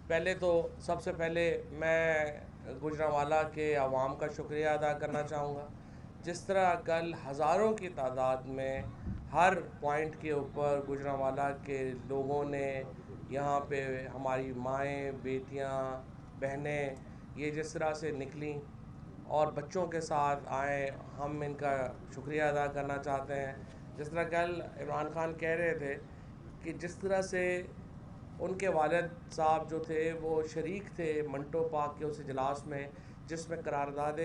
پہلے تو سب سے پہلے میں گوجرانوالہ کے عوام کا شکریہ ادا کرنا چاہوں گا. جس طرح کل ہزاروں کی تعداد میں ہر پوائنٹ کے اوپر گوجرانوالہ کے لوگوں نے یہاں پہ ہماری مائیں، بیٹیاں، بہنیں یہ جس طرح سے نکلیں اور بچوں کے ساتھ آئیں، ہم ان کا شکریہ ادا کرنا چاہتے ہیں. جس طرح کل عمران خان کہہ رہے تھے کہ جس طرح سے ان کے والد صاحب جو تھے وہ شریک تھے منٹو پاک کے اس اجلاس میں جس میں قرارداد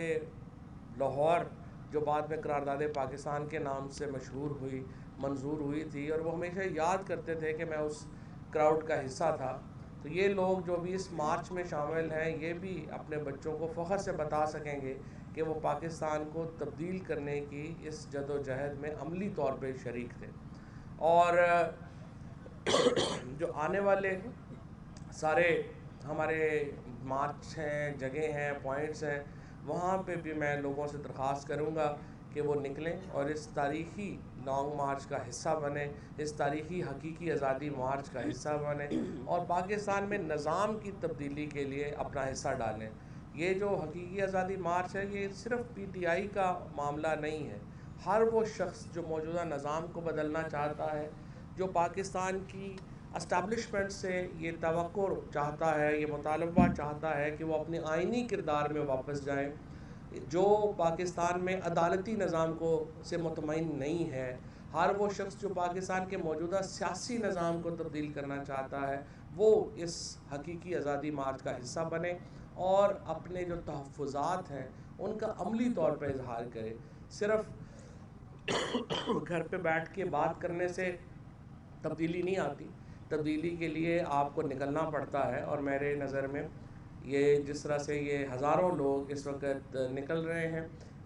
لاہور جو بعد میں قرارداد پاکستان کے نام سے مشہور ہوئی، منظور ہوئی تھی، اور وہ ہمیشہ یاد کرتے تھے کہ میں اس کراؤڈ کا حصہ تھا. تو یہ لوگ جو بھی اس مارچ میں شامل ہیں یہ بھی اپنے بچوں کو فخر سے بتا سکیں گے کہ وہ پاکستان کو تبدیل کرنے کی اس جد و جہد میں عملی طور پہ شریک تھے. اور جو آنے والے سارے ہمارے مارچ ہیں، جگہیں ہیں، پوائنٹس ہیں، وہاں پہ بھی میں لوگوں سے درخواست کروں گا کہ وہ نکلیں اور اس تاریخی لانگ مارچ کا حصہ بنیں، اس تاریخی حقیقی آزادی مارچ کا حصہ بنیں اور پاکستان میں نظام کی تبدیلی کے لیے اپنا حصہ ڈالیں. یہ جو حقیقی آزادی مارچ ہے یہ صرف پی ٹی آئی کا معاملہ نہیں ہے. ہر وہ شخص جو موجودہ نظام کو بدلنا چاہتا ہے، جو پاکستان کی اسٹیبلشمنٹ سے یہ توقع چاہتا ہے، یہ مطالبہ چاہتا ہے کہ وہ اپنے آئینی کردار میں واپس جائیں، جو پاکستان میں عدالتی نظام سے مطمئن نہیں ہے، ہر وہ شخص جو پاکستان کے موجودہ سیاسی نظام کو تبدیل کرنا چاہتا ہے، وہ اس حقیقی آزادی مارچ کا حصہ بنے اور اپنے جو تحفظات ہیں ان کا عملی طور پر اظہار کرے. صرف گھر پہ بیٹھ کے بات کرنے سے تبدیلی نہیں آتی. تبدیلی کے لیے آپ کو نکلنا پڑتا ہے، اور میرے نظر میں یہ جس طرح سے یہ ہزاروں لوگ اس وقت نکل رہے ہیں،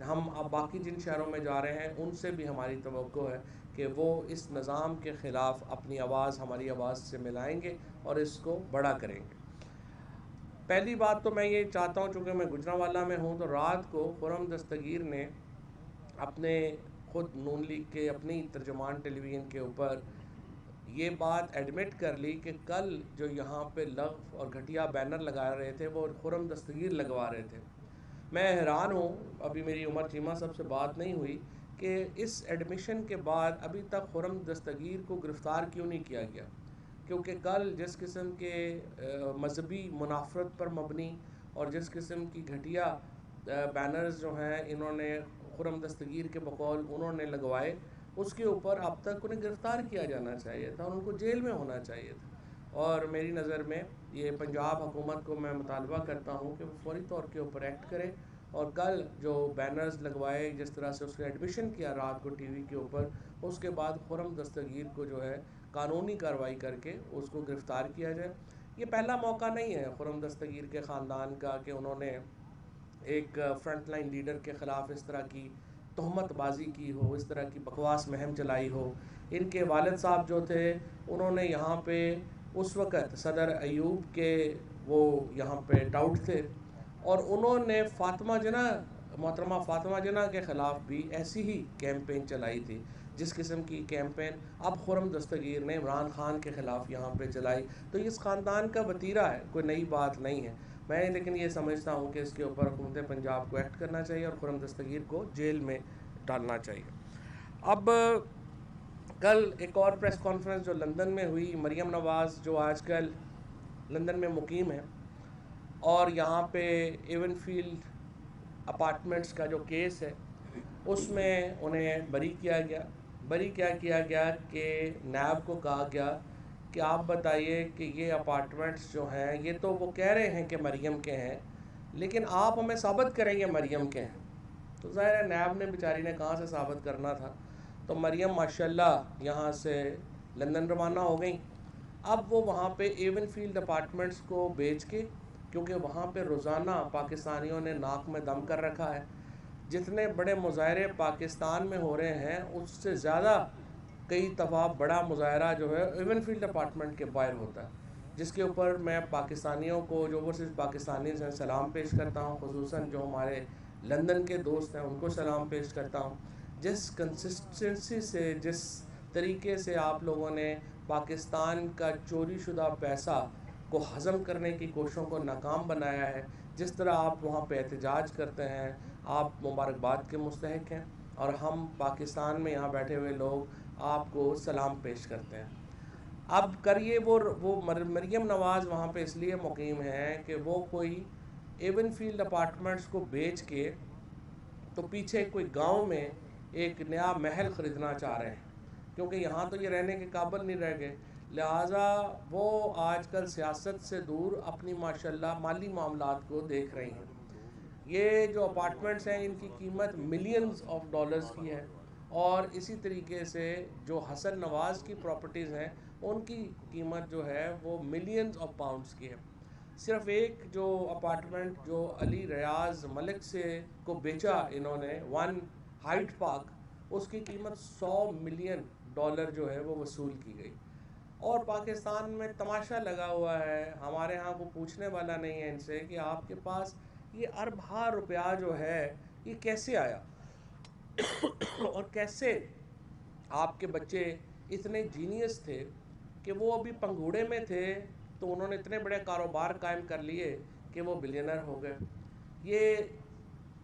ہم اب باقی جن شہروں میں جا رہے ہیں ان سے بھی ہماری توقع ہے کہ وہ اس نظام کے خلاف اپنی آواز ہماری آواز سے ملائیں گے اور اس کو بڑا کریں گے. پہلی بات تو میں یہ چاہتا ہوں، چونکہ میں گوجرانوالہ میں ہوں، تو رات کو خرم دستگیر نے اپنے خود نون لیگ کے اپنی ترجمان ٹیلی ویژن کے اوپر یہ بات ایڈمٹ کر لی کہ کل جو یہاں پہ لغو اور گھٹیا بینر لگا رہے تھے وہ خرم دستگیر لگوا رہے تھے. میں حیران ہوں، ابھی میری عمر چیمہ صاحب سے بات نہیں ہوئی کہ اس ایڈمیشن کے بعد ابھی تک خرم دستگیر کو گرفتار کیوں نہیں کیا گیا. کیونکہ کل جس قسم کے مذہبی منافرت پر مبنی اور جس قسم کی گھٹیا بینرز جو ہیں انہوں نے خرم دستگیر کے بقول انہوں نے لگوائے، اس کے اوپر اب تک انہیں گرفتار کیا جانا چاہیے تھا اور ان کو جیل میں ہونا چاہیے تھا. اور میری نظر میں یہ پنجاب حکومت کو میں مطالبہ کرتا ہوں کہ وہ فوری طور کے اوپر ایکٹ کرے اور کل جو بینرز لگوائے، جس طرح سے اس کا ایڈمیشن کیا رات کو ٹی وی کے اوپر، اس کے بعد خرم دستگیر کو جو ہے قانونی کارروائی کر کے اس کو گرفتار کیا جائے. یہ پہلا موقع نہیں ہے خرم دستگیر کے خاندان کا کہ انہوں نے ایک فرنٹ لائن لیڈر کے خلاف اس طرح کی تہمت بازی کی ہو، اس طرح کی بکواس مہم چلائی ہو. ان کے والد صاحب جو تھے انہوں نے یہاں پہ اس وقت صدر ایوب کے وہ یہاں پہ ٹاؤٹ تھے اور انہوں نے محترمہ فاطمہ جناح کے خلاف بھی ایسی ہی کیمپین چلائی تھی، جس قسم کی کیمپین اب خرم دستگیر نے عمران خان کے خلاف یہاں پہ چلائی. تو اس خاندان کا وتیرہ ہے، کوئی نئی بات نہیں ہے. میں لیکن یہ سمجھتا ہوں کہ اس کے اوپر حکومت پنجاب کو ایکٹ کرنا چاہیے اور خرم دستگیر کو جیل میں ڈالنا چاہیے. اب کل ایک اور پریس کانفرنس جو لندن میں ہوئی، مریم نواز جو آج کل لندن میں مقیم ہے اور یہاں پہ ایون فیلڈ اپارٹمنٹس کا جو کیس ہے اس میں انہیں بری کیا گیا کہ نیب کو کہا گیا کہ آپ بتائیے کہ یہ اپارٹمنٹس جو ہیں یہ تو وہ کہہ رہے ہیں کہ مریم کے ہیں، لیکن آپ ہمیں ثابت کریں یہ مریم کے ہیں. تو ظاہر ہے نیب نے بیچاری نے کہاں سے ثابت کرنا تھا. تو مریم ماشاءاللہ یہاں سے لندن روانہ ہو گئیں. اب وہ وہاں پہ ایون فیلڈ اپارٹمنٹس کو بیچ کے، کیونکہ وہاں پہ روزانہ پاکستانیوں نے ناک میں دم کر رکھا ہے، جتنے بڑے مظاہرے پاکستان میں ہو رہے ہیں اس سے زیادہ کئی دفعہ بڑا مظاہرہ جو ہے ایون فیلڈ اپارٹمنٹ کے باہر ہوتا ہے، جس کے اوپر میں پاکستانیوں کو جو وہ صرف پاکستانی سے سلام پیش کرتا ہوں، خصوصاً جو ہمارے لندن کے دوست ہیں ان کو سلام پیش کرتا ہوں. جس کنسسٹنسی سے، جس طریقے سے آپ لوگوں نے پاکستان کا چوری شدہ پیسہ کو ہضم کرنے کی کوششوں کو ناکام بنایا ہے. جس طرح آپ وہاں پہ احتجاج کرتے ہیں آپ مبارکباد کے مستحق ہیں، اور ہم پاکستان میں یہاں بیٹھے ہوئے لوگ آپ کو سلام پیش کرتے ہیں. اب کریے وہ مریم نواز وہاں پہ اس لیے مقیم ہیں کہ وہ کوئی ایون فیلڈ اپارٹمنٹس کو بیچ کے تو پیچھے کوئی گاؤں میں ایک نیا محل خریدنا چاہ رہے ہیں، کیونکہ یہاں تو یہ رہنے کے قابل نہیں رہ گئے. لہٰذا وہ آج کل سیاست سے دور اپنی ماشاءاللہ مالی معاملات کو دیکھ رہی ہیں. یہ جو اپارٹمنٹس ہیں ان کی قیمت ملینز آف ڈالرز کی ہے، اور اسی طریقے سے جو حسن نواز کی پراپرٹیز ہیں ان کی قیمت جو ہے وہ ملینز آف پاؤنڈز کی ہے. صرف ایک جو اپارٹمنٹ جو علی ریاض ملک سے کو بیچا انہوں نے 1 ہائٹ پارک، اس کی قیمت $100 ملین جو ہے وہ وصول کی گئی. اور پاکستان میں تماشا لگا ہوا ہے، ہمارے ہاں کو پوچھنے والا نہیں ہے ان سے کہ آپ کے پاس یہ اربہ روپیہ جو ہے یہ کیسے آیا، اور کیسے آپ کے بچے اتنے جینیس تھے کہ وہ ابھی پنگھوڑے میں تھے تو انہوں نے اتنے بڑے کاروبار قائم کر لیے کہ وہ بلینر ہو گئے. یہ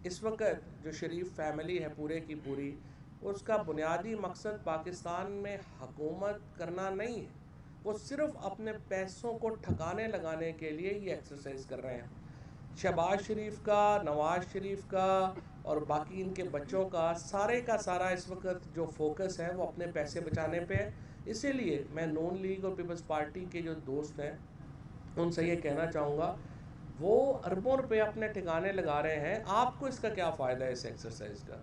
اس وقت جو شریف فیملی ہے پورے کی پوری، اس کا بنیادی مقصد پاکستان میں حکومت کرنا نہیں ہے، وہ صرف اپنے پیسوں کو ٹھکانے لگانے کے لیے یہ ایکسرسائز کر رہے ہیں. شہباز شریف کا، نواز شریف کا اور باقی ان کے بچوں کا سارا اس وقت جو فوکس ہے وہ اپنے پیسے بچانے پہ ہے. اسی لیے میں نون لیگ اور پیپلز پارٹی کے جو دوست ہیں ان سے یہ کہنا چاہوں گا، وہ اربوں روپے اپنے ٹھکانے لگا رہے ہیں، آپ کو اس کا کیا فائدہ ہے اس ایکسرسائز کا؟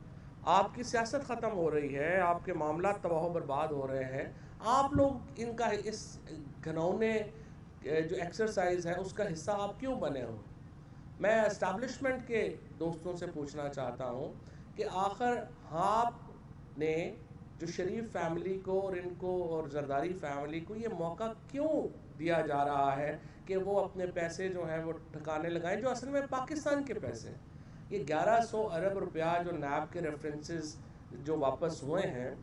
آپ کی سیاست ختم ہو رہی ہے، آپ کے معاملات تباہ و برباد ہو رہے ہیں، آپ لوگ ان کا اس گھنونے جو ایکسرسائز ہے اس کا حصہ آپ کیوں بنے ہو؟ میں اسٹیبلشمنٹ کے دوستوں سے پوچھنا چاہتا ہوں کہ آخر آپ نے جو شریف فیملی کو اور ان کو اور زرداری فیملی کو یہ موقع کیوں دیا جا رہا ہے کہ وہ اپنے پیسے جو ہیں وہ ٹھکانے لگائیں، جو اصل میں پاکستان کے پیسے ہیں. یہ 1100 ارب روپیہ جو نیب کے ریفرنسز جو واپس ہوئے ہیں،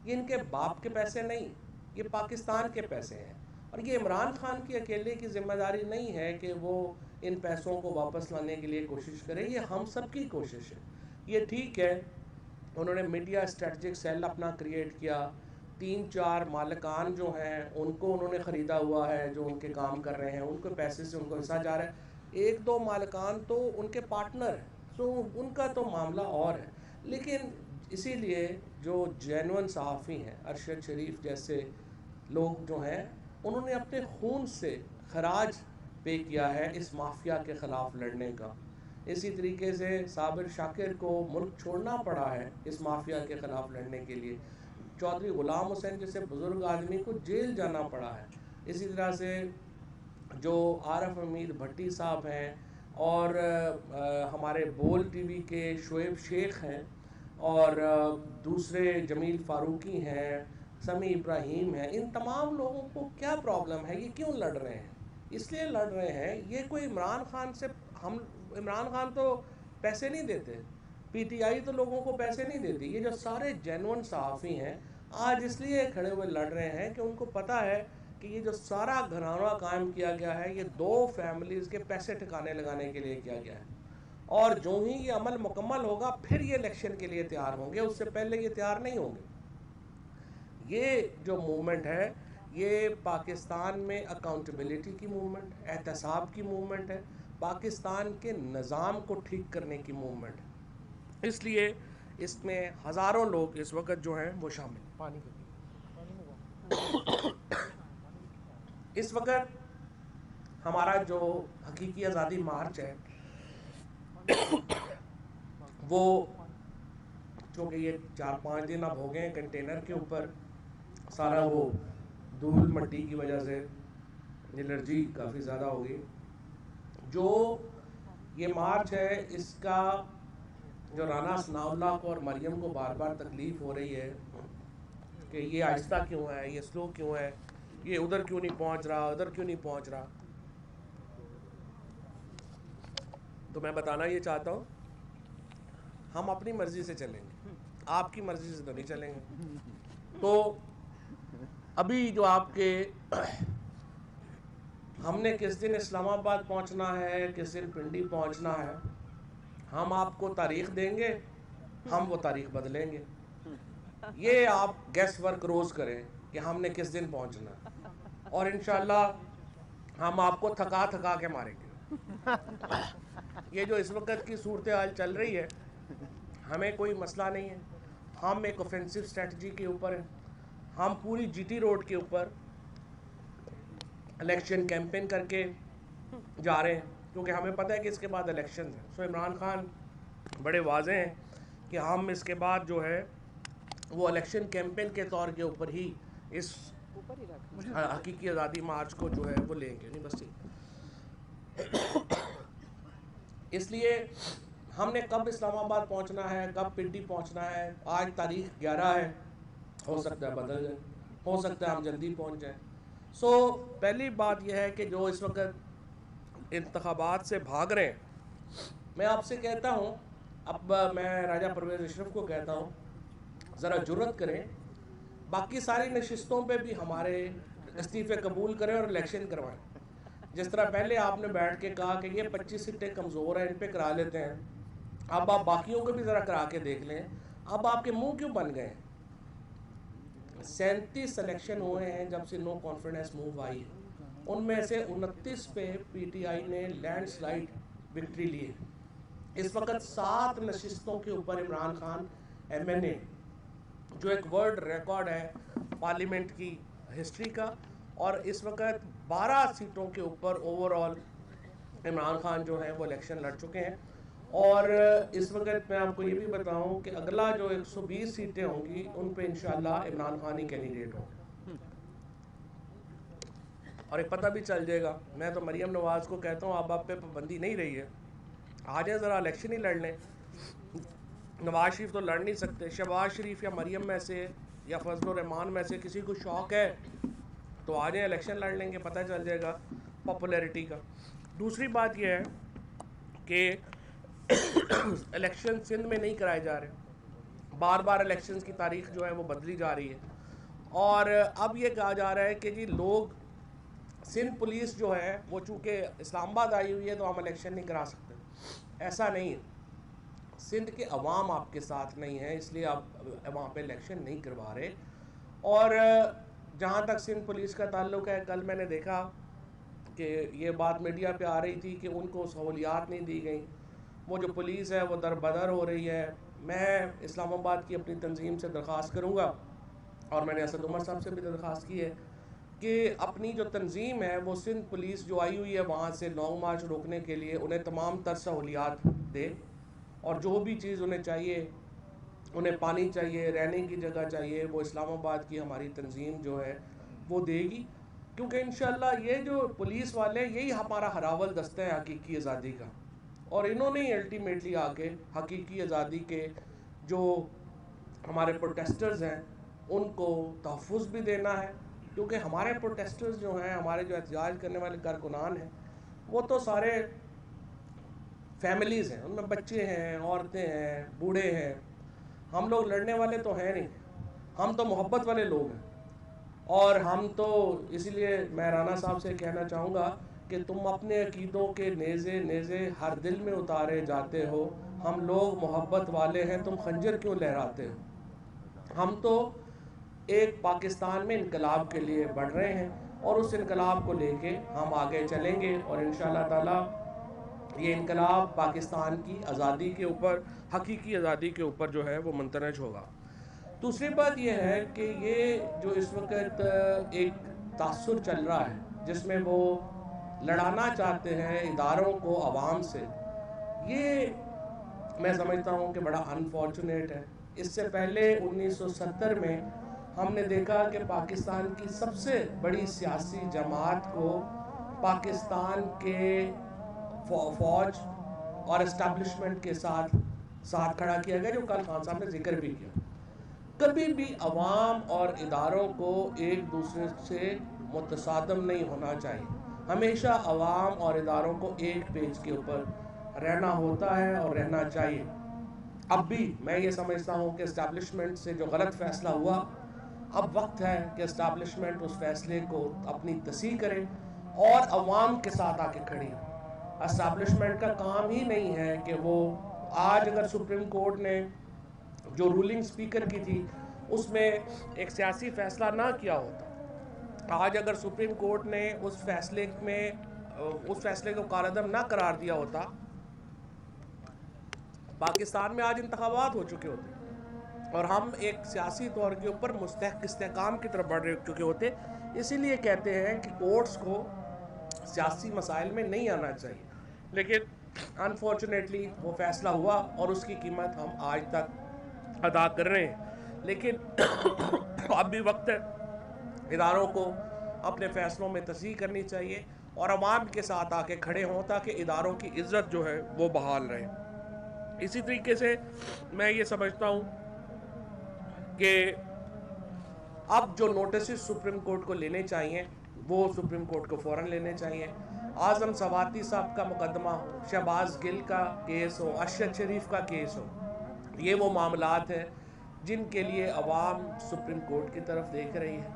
یہ ان کے باپ کے پیسے نہیں، یہ پاکستان کے پیسے ہیں. اور یہ عمران خان کی اکیلے کی ذمہ داری نہیں ہے کہ وہ ان پیسوں کو واپس لانے کے لیے کوشش کرے، یہ ہم سب کی کوشش ہے. یہ ٹھیک ہے انہوں نے میڈیا اسٹریٹجک سیل اپنا کریٹ کیا، 3-4 مالکان جو ہیں ان کو انہوں نے خریدا ہوا ہے جو ان کے کام کر رہے ہیں، ان کے پیسے سے ان کو حصہ جا رہا ہے. 1-2 مالکان تو ان کے پارٹنر ہیں، تو ان کا تو معاملہ اور ہے. لیکن اسی لیے جو جینون صحافی ہیں، ارشد شریف جیسے لوگ جو ہیں، انہوں نے اپنے خون سے خراج پے کیا ہے اس مافیا کے خلاف لڑنے کا. اسی طریقے سے صابر شاکر کو ملک چھوڑنا پڑا ہے اس مافیا کے خلاف لڑنے کے لیے. چودھری غلام حسین جیسے بزرگ آدمی کو جیل جانا پڑا ہے. اسی طرح سے جو عارف حمید بھٹی صاحب ہیں، اور ہمارے بول ٹی وی کے شعیب شیخ ہیں، اور دوسرے جمیل فاروقی ہیں، سمیع ابراہیم ہیں، ان تمام لوگوں کو کیا پرابلم ہے؟ یہ کیوں لڑ رہے ہیں؟ اس لیے لڑ رہے ہیں، یہ کوئی عمران خان سے عمران خان تو پیسے نہیں دیتے، پی ٹی آئی تو لوگوں کو پیسے نہیں دیتی. یہ جو سارے جینون صحافی ہیں آج اس لیے کھڑے ہوئے لڑ رہے ہیں کہ ان کو پتہ ہے کہ یہ جو سارا گھرانہ قائم کیا گیا ہے یہ 2 فیملیز کے پیسے ٹھکانے لگانے کے لیے کیا گیا ہے. اور جو ہی یہ عمل مکمل ہوگا پھر یہ الیکشن کے لیے تیار ہوں گے، اس سے پہلے یہ تیار نہیں ہوں گے. یہ جو موومنٹ ہے یہ پاکستان میں اکاؤنٹیبلٹی کی موومنٹ، احتساب کی موومنٹ ہے، پاکستان کے نظام کو ٹھیک کرنے کی موومنٹ ہے. اس لیے اس میں ہزاروں لوگ اس وقت جو ہیں وہ شامل ہیں. پانی اس وقت ہمارا جو حقیقی آزادی مارچ ہے وہ چونکہ یہ 4-5 دن اب ہو گئے ہیں کنٹینر کے اوپر، سارا وہ دھول مٹی کی وجہ سے الرجی کافی زیادہ ہوگی. جو یہ مارچ ہے اس کا جو رانا ثناء اللہ کو اور مریم کو بار بار تکلیف ہو رہی ہے کہ یہ آہستہ کیوں ہے، یہ سلو کیوں ہے، یہ ادھر کیوں نہیں پہنچ رہا، ادھر کیوں نہیں پہنچ رہا، تو میں بتانا یہ چاہتا ہوں ہم اپنی مرضی سے چلیں گے، آپ کی مرضی سے تو نہیں چلیں گے. تو ابھی جو آپ کے ہم نے کس دن اسلام آباد پہنچنا ہے، کس دن پنڈی پہنچنا ہے، ہم آپ کو تاریخ دیں گے، ہم وہ تاریخ بدلیں گے. یہ آپ گیس ورک روز کریں کہ ہم نے کس دن پہنچنا ہے، اور انشاءاللہ ہم آپ کو تھکا تھکا کے ماریں گے. یہ جو اس وقت کی صورتحال چل رہی ہے، ہمیں کوئی مسئلہ نہیں ہے. ہم ایک اوفینسو اسٹریٹجی کے اوپر ہیں. ہم پوری جی ٹی روڈ کے اوپر الیکشن کیمپین کر کے جا رہے ہیں، کیونکہ ہمیں پتہ ہے کہ اس کے بعد الیکشن ہیں. سو عمران خان بڑے واضح ہیں کہ ہم اس کے بعد جو ہے وہ الیکشن کیمپین کے طور کے اوپر ہی اس حقیقی آزادی مارچ کو جو ہے وہ لیں گے. نہیں بس ٹھیک. اس لیے ہم نے کب اسلام آباد پہنچنا ہے، کب پنڈی پہنچنا ہے، آج تاریخ 11 ہے، ہو سکتا ہے بدل جائے، ہو سکتا ہے ہم جلدی پہنچ جائیں. سو پہلی بات یہ ہے کہ جو اس وقت انتخابات سے بھاگ رہے ہیں، میں آپ سے کہتا ہوں، اب میں راجہ پرویز اشرف کو کہتا ہوں، ذرا جرت کریں، باقی ساری نشستوں پہ بھی ہمارے استعفے قبول کریں اور الیکشن کروائیں. جس طرح پہلے آپ نے بیٹھ کے کہا کہ یہ 25 سیٹیں کمزور ہیں، ان پہ کرا لیتے ہیں، اب آپ باقیوں کو بھی ذرا کرا کے دیکھ لیں. اب آپ کے منہ کیوں بن گئے ہیں؟ 37 الیکشن ہوئے ہیں جب سے نو کانفیڈنس موو آئی ہے، ان میں سے 29 پہ پی ٹی آئی نے لینڈ سلائیڈ وکٹری لی ہے. اس وقت 7 نشستوں کے اوپر عمران خان ایم این اے، جو ایک ورلڈ ریکارڈ ہے پارلیمنٹ کی ہسٹری کا، اور اس وقت 12 سیٹوں کے اوپر اوور آل عمران خان جو ہے وہ الیکشن لڑ چکے ہیں. اور اس وقت میں آپ کو یہ بھی بتاؤں کہ اگلا جو 120 سیٹیں ہوں گی ان پہ انشاءاللہ عمران خان ہی کینڈیڈیٹ ہوں گے. اور ایک پتہ بھی چل جائے گا. میں تو مریم نواز کو کہتا ہوں آپ پہ پابندی نہیں رہی ہے، آ جائیں ذرا الیکشن ہی لڑ لیں. نواز شریف تو لڑ نہیں سکتے. شہباز شریف یا مریم میں سے یا فضل الرحمان میں سے کسی کو شوق ہے تو آ جائیں الیکشن لڑ لیں گے، پتہ چل جائے گا پاپولیرٹی کا. دوسری بات یہ ہے کہ الیکشن سندھ میں نہیں کرائے جا رہے، بار بار الیکشنز کی تاریخ جو ہے وہ بدلی جا رہی ہے. اور اب یہ کہا جا رہا ہے کہ جی لوگ، سندھ پولیس جو ہے وہ چونکہ اسلام آباد آئی ہوئی ہے تو ہم الیکشن نہیں کرا سکتے. ایسا نہیں ہے، سندھ کے عوام آپ کے ساتھ نہیں ہے، اس لیے آپ وہاں پہ الیکشن نہیں کروا رہے. اور جہاں تک سندھ پولیس کا تعلق ہے، کل میں نے دیکھا کہ یہ بات میڈیا پہ آ رہی تھی کہ ان کو سہولیات نہیں دی گئیں، وہ جو پولیس ہے وہ در بدر ہو رہی ہے. میں اسلام آباد کی اپنی تنظیم سے درخواست کروں گا، اور میں نے اسد عمر صاحب سے بھی درخواست کی ہے کہ اپنی جو تنظیم ہے وہ سندھ پولیس جو آئی ہوئی ہے وہاں سے لانگ مارچ روکنے کے لیے انہیں تمام تر سہولیات دے، اور جو بھی چیز انہیں چاہیے، انہیں پانی چاہیے، رہنے کی جگہ چاہیے، وہ اسلام آباد کی ہماری تنظیم جو ہے وہ دے گی. کیونکہ انشاءاللہ یہ جو پولیس والے ہیں یہی ہمارا ہراول دستہ ہے حقیقی آزادی کا، اور انہوں نے ہی الٹیمیٹلی آ کے حقیقی آزادی کے جو ہمارے پروٹیسٹرز ہیں ان کو تحفظ بھی دینا ہے. کیونکہ ہمارے پروٹیسٹرز جو ہیں، ہمارے جو احتجاج کرنے والے کارکنان ہیں، وہ تو سارے فیملیز ہیں، ان میں بچے ہیں، عورتیں ہیں، بوڑھے ہیں. ہم لوگ لڑنے والے تو ہیں نہیں، ہم تو محبت والے لوگ ہیں. اور ہم تو اسی لیے میں رانا صاحب سے کہنا چاہوں گا کہ تم اپنے عقیدوں کے نیزے نیزے ہر دل میں اتارے جاتے ہو، ہم لوگ محبت والے ہیں، تم خنجر کیوں لہراتے ہو. ہم تو ایک پاکستان میں انقلاب کے لیے بڑھ رہے ہیں، اور اس انقلاب کو لے کے ہم آگے چلیں گے، اور انشاءاللہ تعالی یہ انقلاب پاکستان کی آزادی کے اوپر، حقیقی آزادی کے اوپر جو ہے وہ منترج ہوگا. دوسری بات یہ ہے کہ یہ جو اس وقت ایک تاثر چل رہا ہے جس میں وہ لڑانا چاہتے ہیں اداروں کو عوام سے، یہ میں سمجھتا ہوں کہ بڑا انفارچونیٹ ہے. اس سے پہلے 1970 میں ہم نے دیکھا کہ پاکستان کی سب سے بڑی سیاسی جماعت کو پاکستان کے فوج اور اسٹیبلشمنٹ کے ساتھ کھڑا کیا گیا، جو کل خان صاحب نے ذکر بھی کیا. کبھی بھی عوام اور اداروں کو ایک دوسرے سے متصادم نہیں ہونا چاہیے. ہمیشہ عوام اور اداروں کو ایک پیج کے اوپر رہنا ہوتا ہے اور رہنا چاہیے. اب بھی میں یہ سمجھتا ہوں کہ اسٹیبلشمنٹ سے جو غلط فیصلہ ہوا، اب وقت ہے کہ اسٹیبلشمنٹ اس فیصلے کو اپنی تصحیح کرے اور عوام کے ساتھ آ کے کھڑی ہو۔ اسٹیبلشمنٹ کا کام ہی نہیں ہے کہ وہ آج اگر سپریم کورٹ نے جو رولنگ سپیکر کی تھی اس میں ایک سیاسی فیصلہ نہ کیا ہوتا، آج اگر سپریم کورٹ نے اس فیصلے کو کالعدم نہ قرار دیا ہوتا، پاکستان میں آج انتخابات ہو چکے ہوتے اور ہم ایک سیاسی طور کے اوپر مستحق استحکام کی طرف بڑھ چکے ہوتے۔ اسی لیے کہتے ہیں کہ کورٹس کو سیاسی مسائل میں نہیں آنا چاہیے، لیکن انفارچونیٹلی وہ فیصلہ ہوا اور اس کی قیمت ہم آج تک ادا کر رہے ہیں۔ لیکن اب بھی وقت ہے، اداروں کو اپنے فیصلوں میں تصحیح کرنی چاہیے اور عوام کے ساتھ آ کے کھڑے ہوں تاکہ اداروں کی عزت جو ہے وہ بحال رہے۔ اسی طریقے سے میں یہ سمجھتا ہوں کہ اب جو نوٹسز سپریم کورٹ کو لینے چاہیے وہ سپریم کورٹ کو فوراً لینے چاہیے۔ اعظم سواتی صاحب کا مقدمہ ہو، شہباز گل کا کیس ہو، ارشد شریف کا کیس ہو، یہ وہ معاملات ہیں جن کے لیے عوام سپریم کورٹ کی طرف دیکھ رہی ہے،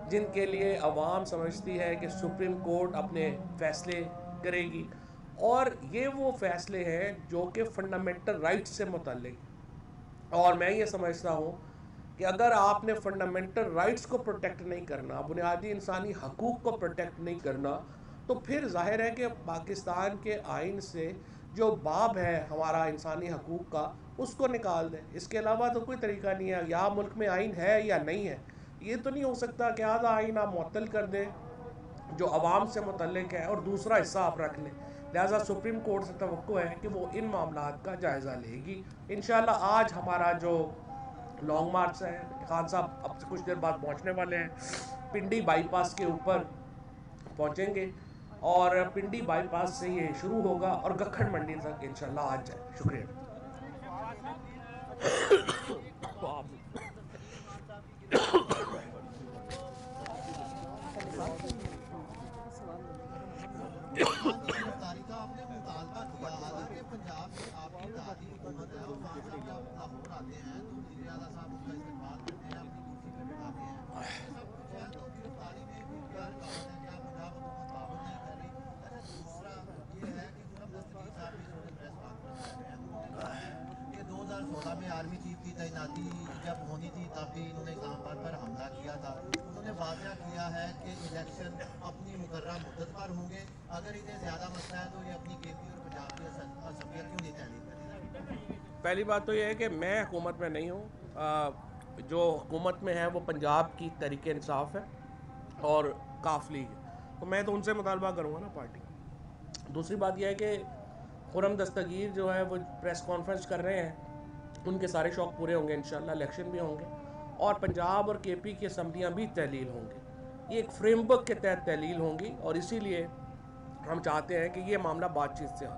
جن کے لیے عوام سمجھتی ہے کہ سپریم کورٹ اپنے فیصلے کرے گی، اور یہ وہ فیصلے ہیں جو کہ فنڈامنٹل رائٹس سے متعلق۔ اور میں یہ سمجھتا ہوں کہ اگر آپ نے فنڈامنٹل رائٹس کو پروٹیکٹ نہیں کرنا، بنیادی انسانی حقوق کو پروٹیکٹ نہیں کرنا، تو پھر ظاہر ہے کہ پاکستان کے آئین سے جو باب ہے ہمارا انسانی حقوق کا اس کو نکال دیں۔ اس کے علاوہ تو کوئی طریقہ نہیں ہے، یا ملک میں آئین ہے یا نہیں ہے۔ یہ تو نہیں ہو سکتا کہ آدھا آئین آپ معطل کر دیں جو عوام سے متعلق ہے اور دوسرا حصہ آپ رکھ لیں۔ لہٰذا سپریم کورٹ سے توقع ہے کہ وہ ان معاملات کا جائزہ لے گی۔ انشاءاللہ آج ہمارا جو لانگ مارچ ہے، خان صاحب اب سے کچھ دیر بعد پہنچنے والے ہیں، پنڈی بائی پاس کے اوپر پہنچیں گے اور پنڈی بائی پاس سے یہ شروع ہوگا اور گکھڑ منڈی تک انشاءاللہ آج جائے۔ شکریہ۔ میں آرمی چیف کی تعیناتی جب ہونی تھی تب بھی انہوں نے اسلام آباد پر حملہ کیا تھا۔ انہوں نے واضح کیا ہے کہ الیکشن اپنی مقررہ مدت پر ہوں گے، اگر انہیں زیادہ مسئلہ ہے تو یہ اپنی کے پی اور پنجاب کی اسمبلیاں کیوں نہیں تحلیل کریں؟ پہلی بات تو یہ ہے کہ میں حکومت میں نہیں ہوں، جو حکومت میں ہے وہ پنجاب کی تحریک انصاف ہے اور کاف لیگ ہے، تو میں تو ان سے مطالبہ کروں گا نا پارٹی۔ دوسری بات یہ ہے کہ خرم دستگیر جو ہے وہ پریس کانفرنس کر رہے ہیں، ان کے سارے شوق پورے ہوں گے انشاءاللہ، الیکشن بھی ہوں گے اور پنجاب اور کے پی کی اسمبلیاں بھی تحلیل ہوں گی۔ یہ ایک فریم ورک کے تحت تحلیل ہوں گی اور اسی لیے ہم چاہتے ہیں کہ یہ معاملہ بات چیت سے حل